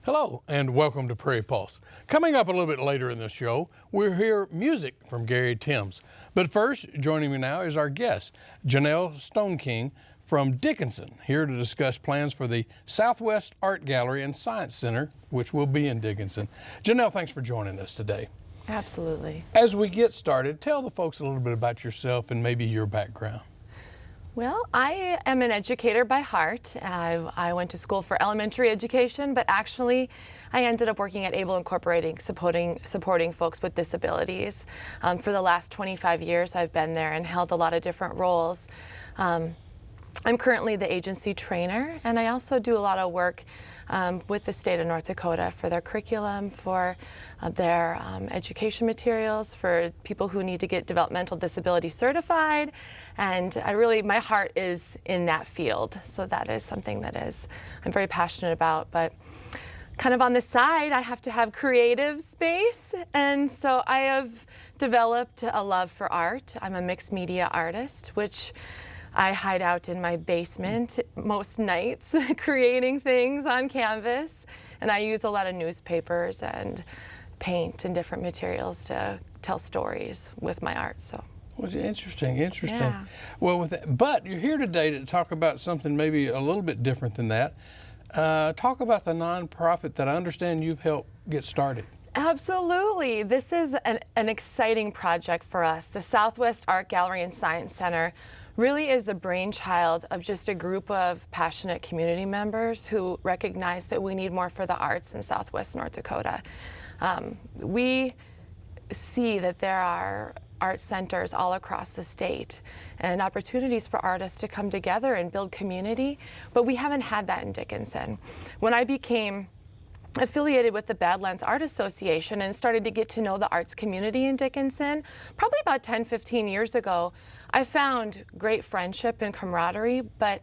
Hello and welcome to Prairie Pulse. Coming up a little bit later in the show, we'll hear music from Gary Timms. But first, joining me now is our guest, Janelle Stoneking from Dickinson, here to discuss plans for the Southwest Art Gallery and Science Center, which will be in Dickinson. Janelle, thanks for joining us today. Absolutely. As we get started, tell the folks a little bit about yourself and maybe your background. Well, I am an educator by heart. I went to school for elementary education, but actually I ended up working at Able Incorporating, supporting folks with disabilities. For the last 25 years, I've been there and held a lot of different roles. I'm currently the agency trainer, and I also do a lot of work with the state of North Dakota for their curriculum, for their education materials, for people who need to get developmental disability certified. And my heart is in that field. So that is something that I'm very passionate about. But kind of on the side, I have to have creative space. And so I have developed a love for art. I'm a mixed media artist, which I hide out in my basement most nights creating things on canvas. And I use a lot of newspapers and paint and different materials to tell stories with my art. So. Well, interesting. Yeah. Well, but you're here today to talk about something maybe a little bit different than that. Talk about the nonprofit that I understand you've helped get started. Absolutely. This is an exciting project for us. The Southwest Art Gallery and Science Center really is the brainchild of just a group of passionate community members who recognize that we need more for the arts in Southwest North Dakota. We see that there are art centers all across the state and opportunities for artists to come together and build community, but we haven't had that in Dickinson. When I became affiliated with the Badlands Art Association and started to get to know the arts community in Dickinson, probably about 10-15 years ago, I found great friendship and camaraderie, but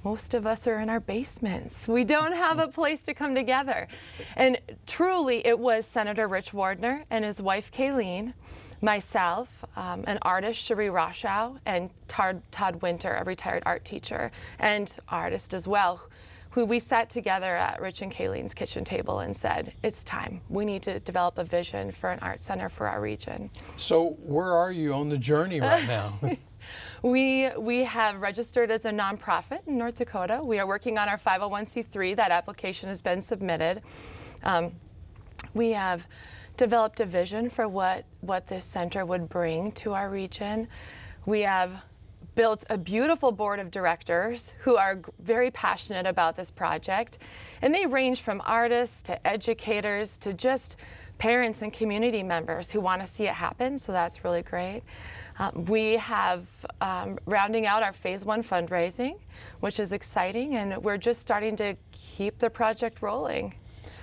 most of us are in our basements. We don't have a place to come together. And truly, it was Senator Rich Wardner and his wife, Kayleen, myself, an artist, Cherie Roshow, and Todd Winter, a retired art teacher and artist as well, who we sat together at Rich and Kayleen's kitchen table and said, it's time. We need to develop a vision for an art center for our region. So where are you on the journey right now? We have registered as a nonprofit in North Dakota. We are working on our 501c3. That application has been submitted. We have developed a vision for what this center would bring to our region. We have built a beautiful board of directors who are very passionate about this project, and they range from artists to educators to just parents and community members who want to see it happen, so that's really great. We have rounding out our phase 1 fundraising, which is exciting, and we're just starting to keep the project rolling.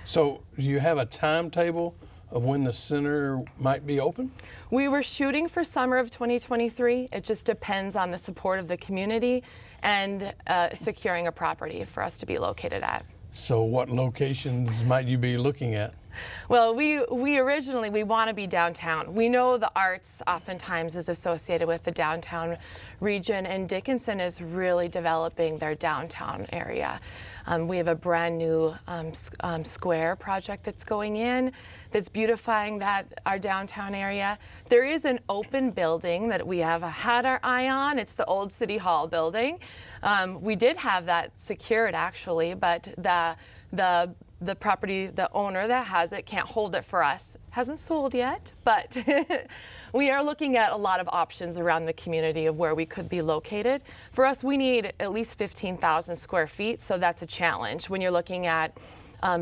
So do you have a timetable of when the center might be open? We were shooting for summer of 2023. It just depends on the support of the community and securing a property for us to be located at. So what locations might you be looking at? Well, we originally want to be downtown. We know the arts oftentimes is associated with the downtown region, and Dickinson is really developing their downtown area. We have a brand new square project that's going in that's beautifying our downtown area. There is an open building that we have had our eye on. It's the old City Hall building. We did have that secured actually, but the property, the owner that has it can't hold it for us. Hasn't sold yet, but we are looking at a lot of options around the community of where we could be located. For us, we need at least 15,000 square feet, so that's a challenge when you're looking at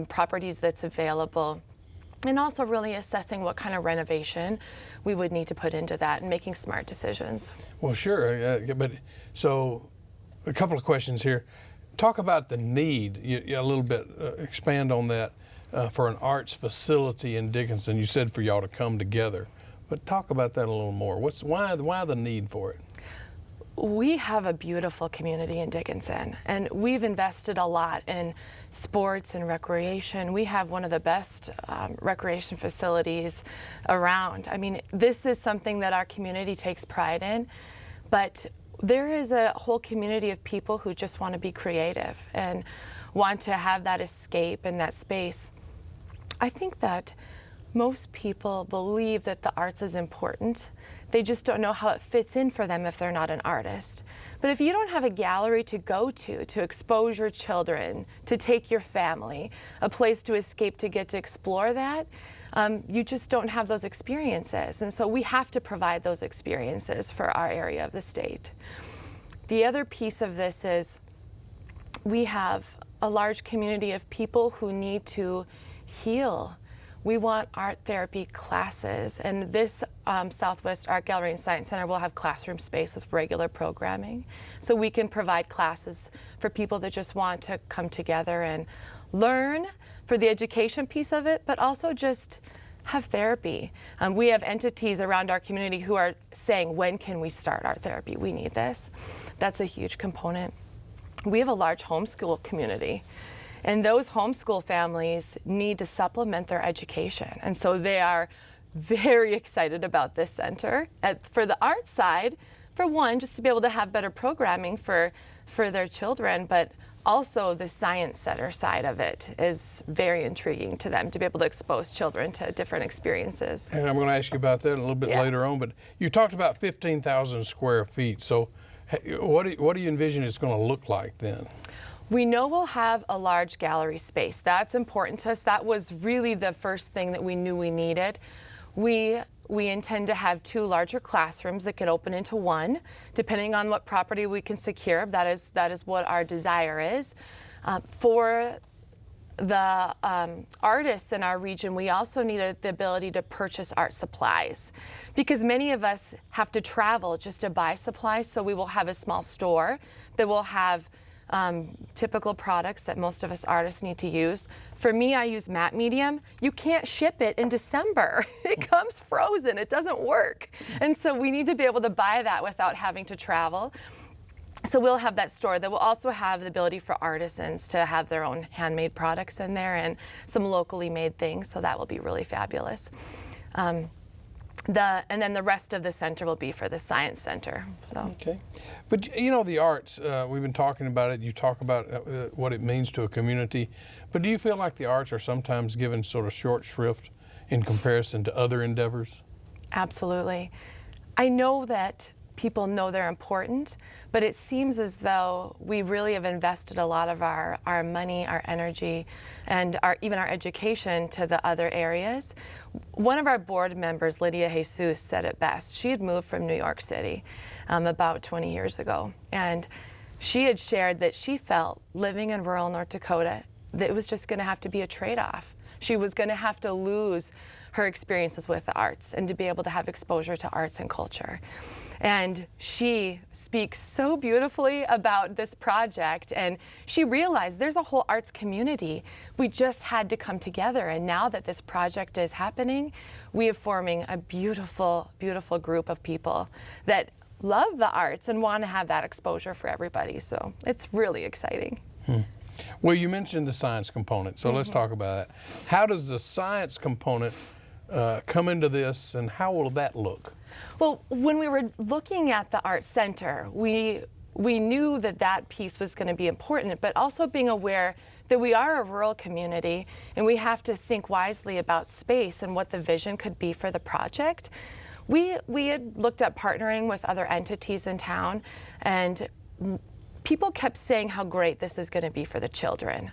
properties that's available. And also really assessing what kind of renovation we would need to put into that and making smart decisions. Well, sure, but so a couple of questions here. Talk about the need, a little bit, expand on that for an arts facility in Dickinson. You said for y'all to come together, but talk about that a little more. Why the need for it? We have a beautiful community in Dickinson, and we've invested a lot in sports and recreation. We have one of the best recreation facilities around. I mean, this is something that our community takes pride in, but there is a whole community of people who just want to be creative and want to have that escape and that space. I think that most people believe that the arts is important. They just don't know how it fits in for them if they're not an artist. But if you don't have a gallery to go to expose your children, to take your family, a place to escape, to get to explore that, you just don't have those experiences. And so we have to provide those experiences for our area of the state. The other piece of this is we have a large community of people who need to heal. We want art therapy classes, and this Southwest Art Gallery and Science Center will have classroom space with regular programming. So we can provide classes for people that just want to come together and learn for the education piece of it, but also just have therapy. We have entities around our community who are saying, when can we start art therapy? We need this. That's a huge component. We have a large homeschool community. And those homeschool families need to supplement their education. And so they are very excited about this center. For the art side, for one, just to be able to have better programming for their children, but also the science center side of it is very intriguing to them, to be able to expose children to different experiences. And I'm going to ask you about that a little bit later on, but you talked about 15,000 square feet. So what do you envision it's going to look like then? We know we'll have a large gallery space. That's important to us. That was really the first thing that we knew we needed. We intend to have 2 larger classrooms that can open into one, depending on what property we can secure. That is what our desire is. For the artists in our region, we also need the ability to purchase art supplies, because many of us have to travel just to buy supplies. So we will have a small store that will have typical products that most of us artists need to use. For me, I use matte medium. You can't ship it in December. It comes frozen. It doesn't work. And so we need to be able to buy that without having to travel. So we'll have that store that will also have the ability for artisans to have their own handmade products in there and some locally made things. So that will be really fabulous. And then the rest of the center will be for the Science Center. So. Okay. But you know, the arts, we've been talking about it. You talk about what it means to a community. But do you feel like the arts are sometimes given sort of short shrift in comparison to other endeavors? Absolutely. I know that people know they're important, but it seems as though we really have invested a lot of our money, our energy, and even our education to the other areas. One of our board members, Lydia Jesus, said it best. She had moved from New York City about 20 years ago, and she had shared that she felt living in rural North Dakota that it was just going to have to be a trade-off. She was going to have to lose her experiences with the arts and to be able to have exposure to arts and culture. And she speaks so beautifully about this project, and she realized there's a whole arts community. We just had to come together, and now that this project is happening, we are forming a beautiful, beautiful group of people that love the arts and want to have that exposure for everybody. So it's really exciting. Well, you mentioned the science component, so let's talk about that. How does the science component come into this, and how will that look? Well, when we were looking at the Art Center, we knew that piece was going to be important, but also being aware that we are a rural community and we have to think wisely about space and what the vision could be for the project. We had looked at partnering with other entities in town, and people kept saying how great this is going to be for the children.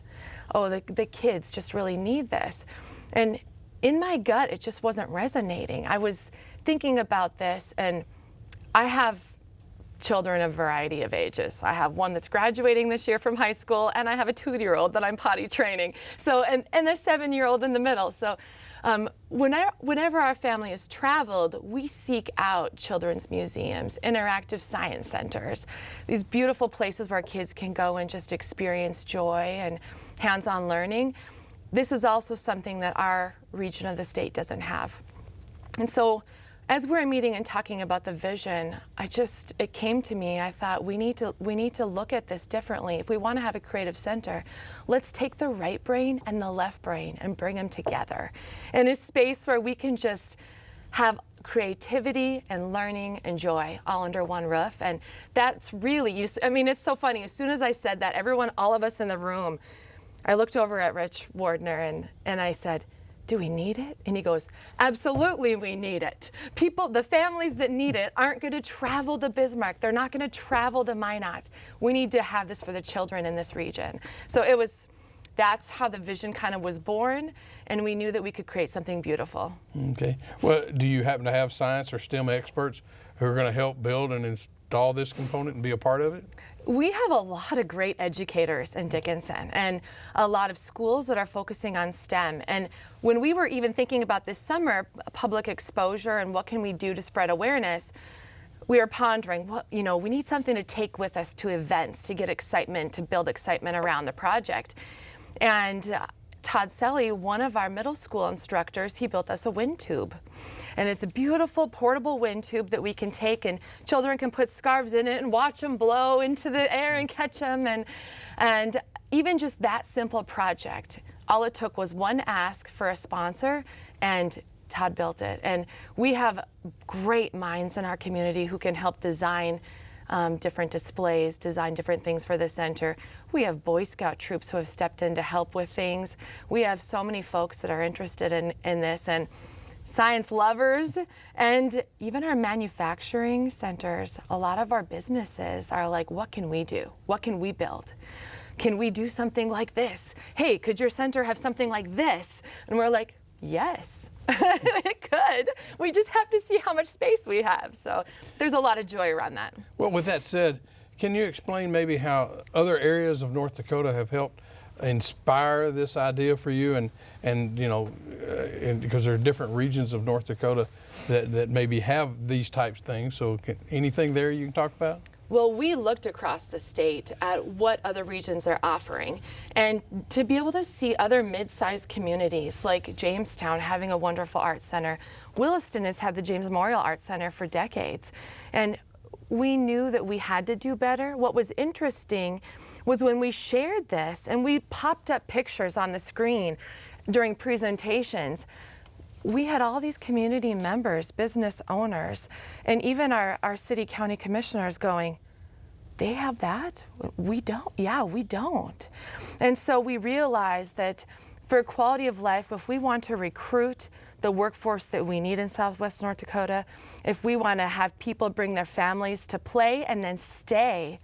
Oh, the kids just really need this. And in my gut, it just wasn't resonating. I was thinking about this, and I have children of a variety of ages. I have one that's graduating this year from high school, and I have a 2-year-old that I'm potty training. So, and a 7-year-old in the middle. So whenever our family has traveled, we seek out children's museums, interactive science centers, these beautiful places where kids can go and just experience joy and hands-on learning. This is also something that our region of the state doesn't have. And so as we're meeting and talking about the vision, it came to me, I thought we need to look at this differently. If we want to have a creative center, let's take the right brain and the left brain and bring them together in a space where we can just have creativity and learning and joy all under one roof. And that's really, I mean, it's so funny. As soon as I said that, all of us in the room, I looked over at Rich Wardner and I said, do we need it? And he goes, absolutely we need it. The families that need it aren't going to travel to Bismarck. They're not going to travel to Minot. We need to have this for the children in this region. So that's how the vision kind of was born, and we knew that we could create something beautiful. Okay. Well, do you happen to have science or STEM experts who are going to help build and install this component and be a part of it? We have a lot of great educators in Dickinson and a lot of schools that are focusing on STEM. And when we were even thinking about this summer, public exposure and what can we do to spread awareness, we were pondering, we need something to take with us to events, to get excitement, to build excitement around the project. And Todd Selly, one of our middle school instructors, he built us a wind tube. And it's a beautiful portable wind tube that we can take, and children can put scarves in it and watch them blow into the air and catch them. And even just that simple project, all it took was one ask for a sponsor, and Todd built it. And we have great minds in our community who can help design different displays, design different things for the center. We have Boy Scout troops who have stepped in to help with things. We have so many folks that are interested in this, and science lovers, and even our manufacturing centers. A lot of our businesses are like, what can we do? What can we build? Can we do something like this? Hey, could your center have something like this? And we're like, yes, it could. We just have to see how much space we have. So there's a lot of joy around that. Well, with that said, can you explain maybe how other areas of North Dakota have helped inspire this idea for you, and because there are different regions of North Dakota that maybe have these types of things. So anything there you can talk about? Well, we looked across the state at what other regions are offering, and to be able to see other mid-sized communities like Jamestown having a wonderful art center. Williston has had the James Memorial Art Center for decades, and we knew that we had to do better. What was interesting was when we shared this and we popped up pictures on the screen during presentations, we had all these community members, business owners, and even our city county commissioners going, they have that? We don't. Yeah, we don't. And so we realized that for quality of life, if we want to recruit the workforce that we need in Southwest North Dakota, if we want to have people bring their families to play and then stay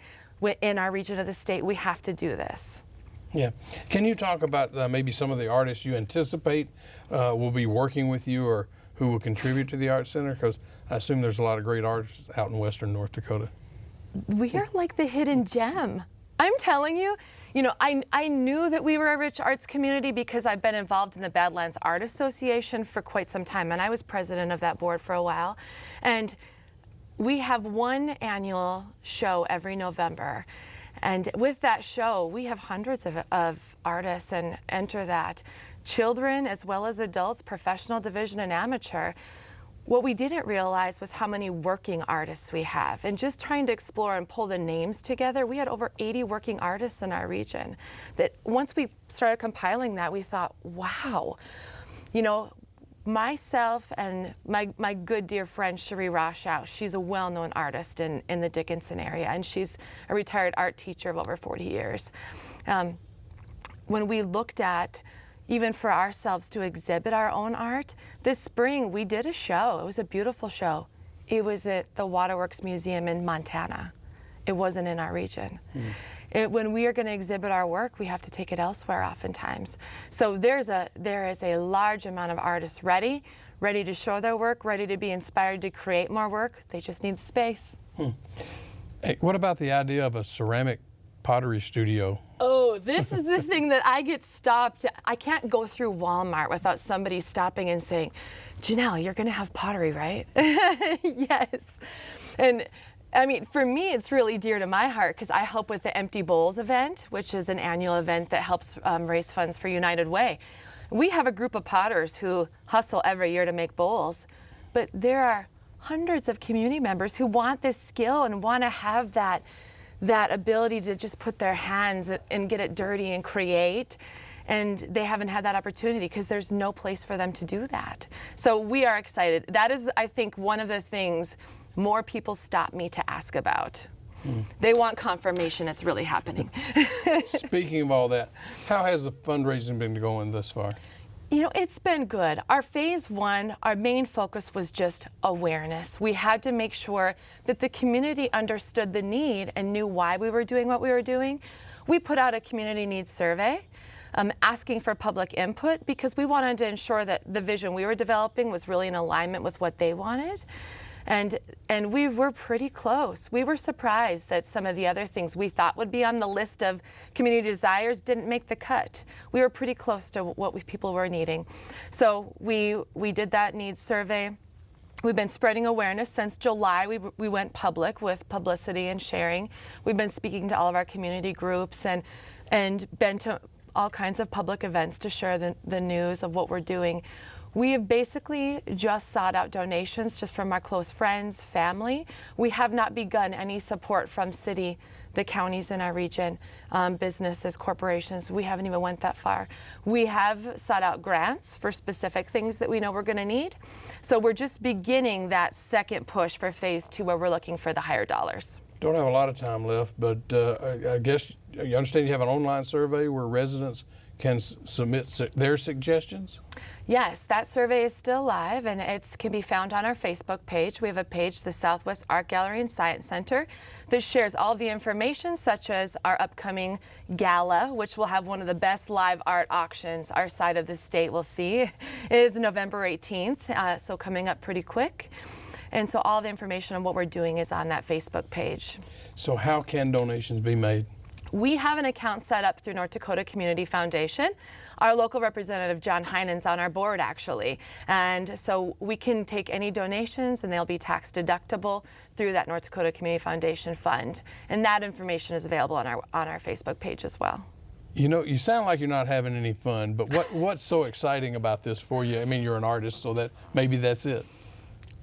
in our region of the state, we have to do this. Yeah. Can you talk about maybe some of the artists you anticipate will be working with you or who will contribute to the Art Center? Because I assume there's a lot of great artists out in western North Dakota. We are like the hidden gem. I'm telling you, I knew that we were a rich arts community because I've been involved in the Badlands Art Association for quite some time, and I was president of that board for a while. And we have one annual show every November. And with that show, we have hundreds of artists and enter that. Children as well as adults, professional division and amateur. What we didn't realize was how many working artists we have. And just trying to explore and pull the names together, we had over 80 working artists in our region. That once we started compiling that, we thought, wow, myself and my good dear friend Cherie Rochow, she's a well-known artist in the Dickinson area, and she's a retired art teacher of over 40 years. When we looked at, even for ourselves to exhibit our own art, this spring we did a show. It was a beautiful show. It was at the Waterworks Museum in Montana. It wasn't in our region. When we are going to exhibit our work, we have to take it elsewhere oftentimes. So there is a large amount of artists ready to show their work, ready to be inspired to create more work. They just need the space. Hey, what about the idea of a ceramic pottery studio? Oh, this is the thing that I get stopped. I can't go through Walmart without somebody stopping and saying, Janelle, you're going to have pottery, right? Yes. And I mean, for me, it's really dear to my heart because I help with the Empty Bowls event, which is an annual event that helps raise funds for United Way. We have a group of potters who hustle every year to make bowls, but there are hundreds of community members who want this skill and want to have that ability to just put their hands and get it dirty and create. And they haven't had that opportunity because there's no place for them to do that. So we are excited. That is, I think, one of the things more people stop me to ask about. They want confirmation it's really happening. Speaking of all that, how has the fundraising been going thus far? You know, it's been good. Our phase one, our main focus was just awareness. We had to make sure that the community understood the need and knew why we were doing what we were doing. We put out a community needs survey asking for public input because we wanted to ensure that the vision we were developing was really in alignment with what they wanted. And we were pretty close. We were surprised that some of the other things we thought would be on the list of community desires didn't make the cut. We were pretty close to what people were needing. So we did that needs survey. We've been spreading awareness since July. We went public with publicity and sharing. We've been speaking to all of our community groups and been to all kinds of public events to share the news of what we're doing. We have basically just sought out donations just from our close friends, family. We have not begun any support from the counties in our region, businesses, corporations. We haven't even went that far. We have sought out grants for specific things that we know we're going to need. So we're just beginning that second push for phase two where we're looking for the higher dollars. Don't have a lot of time left, but I guess you understand you have an online survey where residents can submit their suggestions? Yes, that survey is still live and it can be found on our Facebook page. We have a page, the Southwest Art Gallery and Science Center, that shares all the information such as our upcoming gala, which will have one of the best live art auctions our side of the state will see. It is November 18th, so coming up pretty quick. And so all the information on what we're doing is on that Facebook page. So how can donations be made? We have an account set up through North Dakota Community Foundation. Our local representative, John Heinen's on our board, actually. And so we can take any donations and they'll be tax deductible through that North Dakota Community Foundation fund. And that information is available on our Facebook page as well. You know, you sound like you're not having any fun, but what's so exciting about this for you? I mean, you're an artist, so that maybe that's it.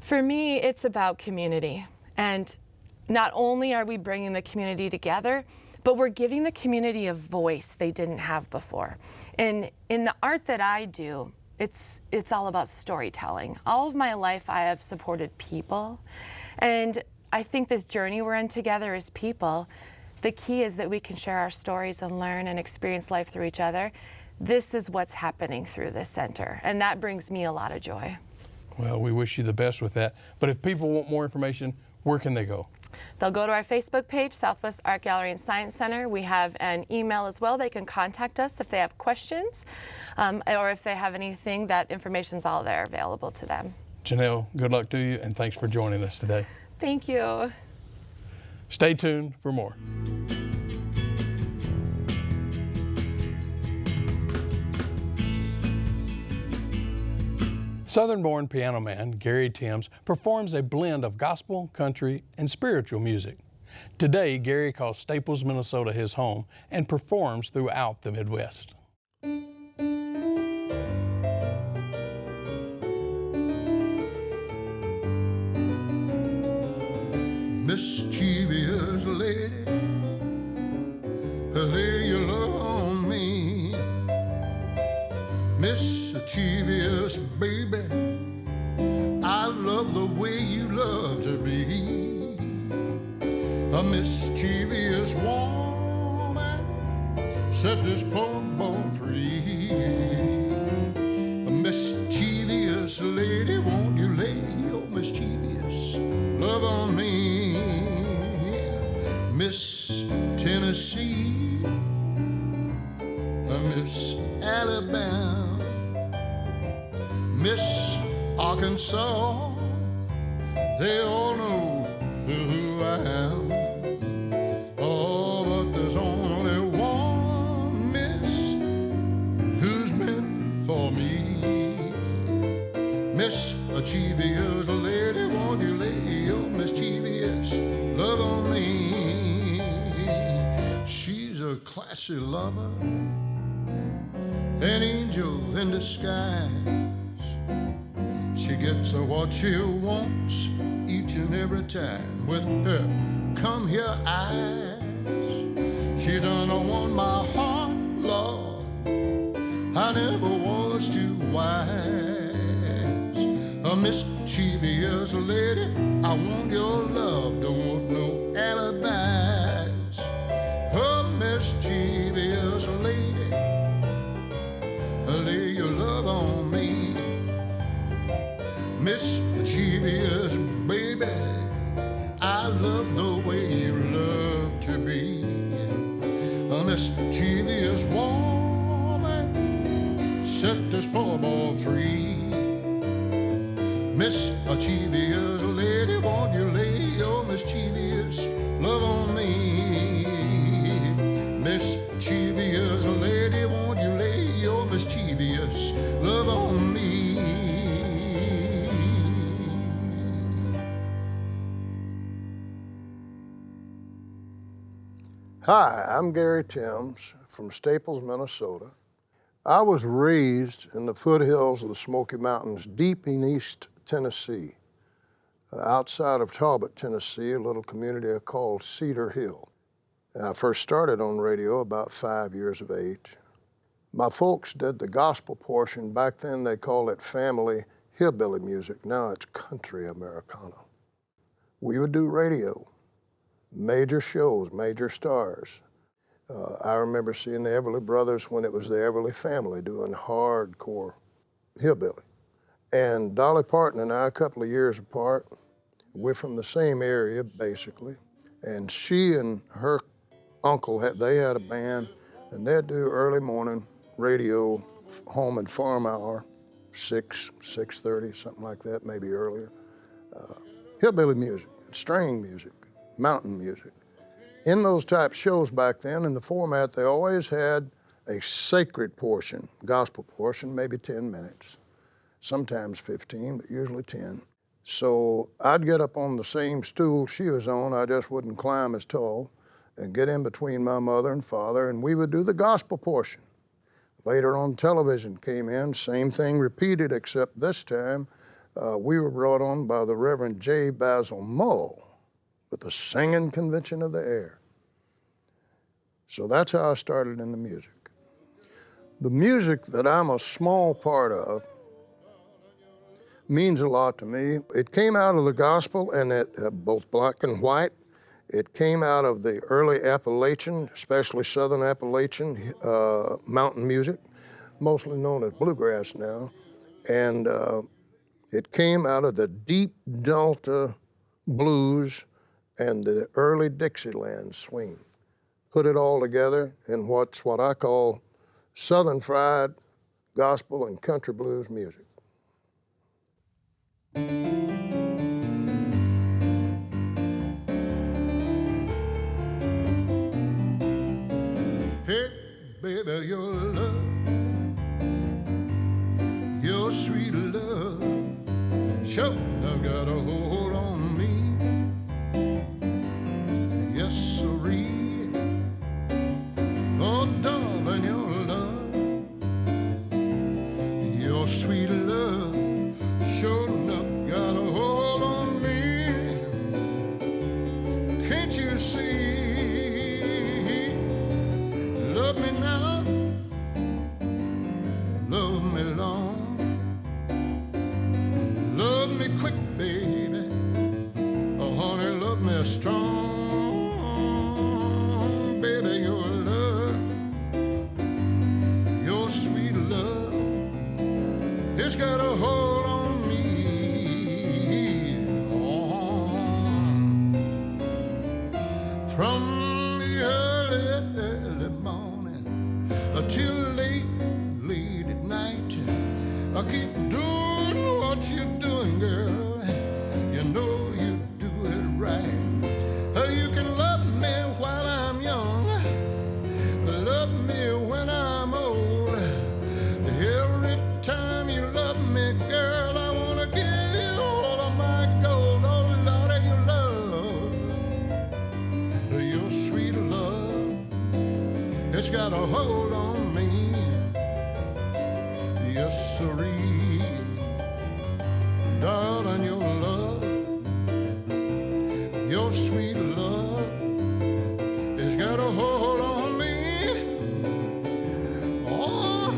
For me, it's about community. And not only are we bringing the community together, but we're giving the community a voice they didn't have before. And in the art that I do, it's all about storytelling. All of my life I have supported people. And I think this journey we're in together as people, the key is that we can share our stories and learn and experience life through each other. This is what's happening through this center. And that brings me a lot of joy. Well, we wish you the best with that. But if people want more information, where can they go? They'll go to our Facebook page, Southwest Art Gallery and Science Center. We have an email as well. They can contact us if they have questions or if they have anything. That information's all there available to them. Janelle, good luck to you, and thanks for joining us today. Thank you. Stay tuned for more. Southern-born piano man Gary Timms performs a blend of gospel, country, and spiritual music. Today, Gary calls Staples, Minnesota his home and performs throughout the Midwest. Mischievous lady, lay your love on me. Mischievous baby, I love the way you love to be. A mischievous woman set this poor boy free. A mischievous lady, won't you lay your mischievous love on me? Miss Tennessee, Miss Alabama, Miss Arkansas, they all know who I am. Oh, but there's only one miss who's meant for me. Miss Mischievous lady, won't you lay your mischievous love on me? She's a classy lover, an angel in disguise. She gets what she wants each and every time with her come here eyes. She done won my heart, Lord, I never was too wise. A mischievous lady, I want your love, don't want no alibis. A mischievous lady, lay your love on me. Mischievous baby, I love the way you love to be. A mischievous woman, set this poor boy free. Mischievous lady, won't you lay your mischievous love on me? Mischievous lady, won't you lay your mischievous love on me? Hi, I'm Gary Timms from Staples, Minnesota. I was raised in the foothills of the Smoky Mountains, deep in East Tennessee, outside of Talbot, Tennessee, a little community called Cedar Hill. And I first started on radio about 5 years of age. My folks did the gospel portion. Back then they called it family hillbilly music. Now it's country Americana. We would do radio, major shows, major stars. I remember seeing the Everly Brothers when it was the Everly Family doing hardcore hillbilly. And Dolly Parton and I, a couple of years apart, we're from the same area basically. And she and her uncle, they had a band, and they'd do early morning radio, home and farm hour, 6:30, something like that, maybe earlier. Hillbilly music, string music, mountain music. In those type shows back then, in the format, they always had a sacred portion, gospel portion, maybe 10 minutes, sometimes 15, but usually 10. So I'd get up on the same stool she was on, I just wouldn't climb as tall, and get in between my mother and father, and we would do the gospel portion. Later on, television came in, same thing repeated, except this time we were brought on by the Reverend J. Basil Moe with the Singing Convention of the Air. So that's how I started in the music. The music that I'm a small part of means a lot to me. It came out of the gospel, and both black and white. It came out of the early Appalachian, especially Southern Appalachian mountain music, mostly known as bluegrass now. And it came out of the deep Delta blues and the early Dixieland swing. Put it all together in what I call Southern fried gospel and country blues music. Hey, baby, your love, your sweet love, sure I've got a hold on me. Yes, sirree. Oh, darling, your love, your sweet love, sure enough got a hold on me. Can't you see? Love me now, love me long, love me quick, baby. Oh, honey, love me strong. Baby, your love, your sweet love, it's got a hold on me. From the early morning till late at night, I keep doing what you're doing, girl. You know you do it right. You can love me while I'm young, love me when I'm old. Every time you love me, girl, I wanna give you all of my gold. Oh, Lord, your love, your sweet love, it's got a hold on me. Yes, sirree. Darling, your love, your sweet love, it's got a hold on me. Oh,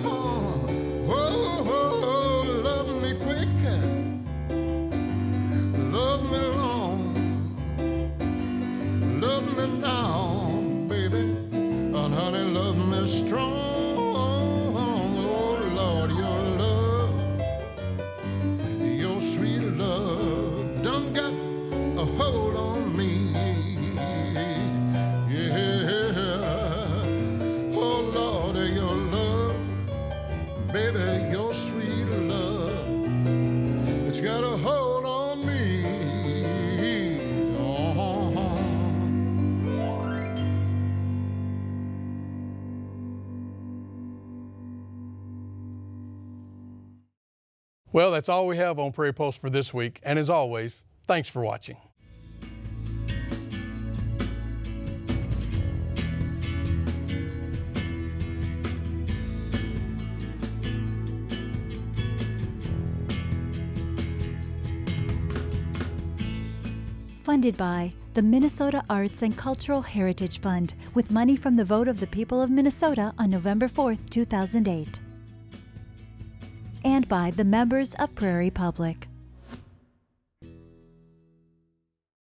Well, that's all we have on Prairie Pulse for this week. And as always, thanks for watching. Funded by the Minnesota Arts and Cultural Heritage Fund with money from the vote of the people of Minnesota on November 4, 2008. And by the members of Prairie Public.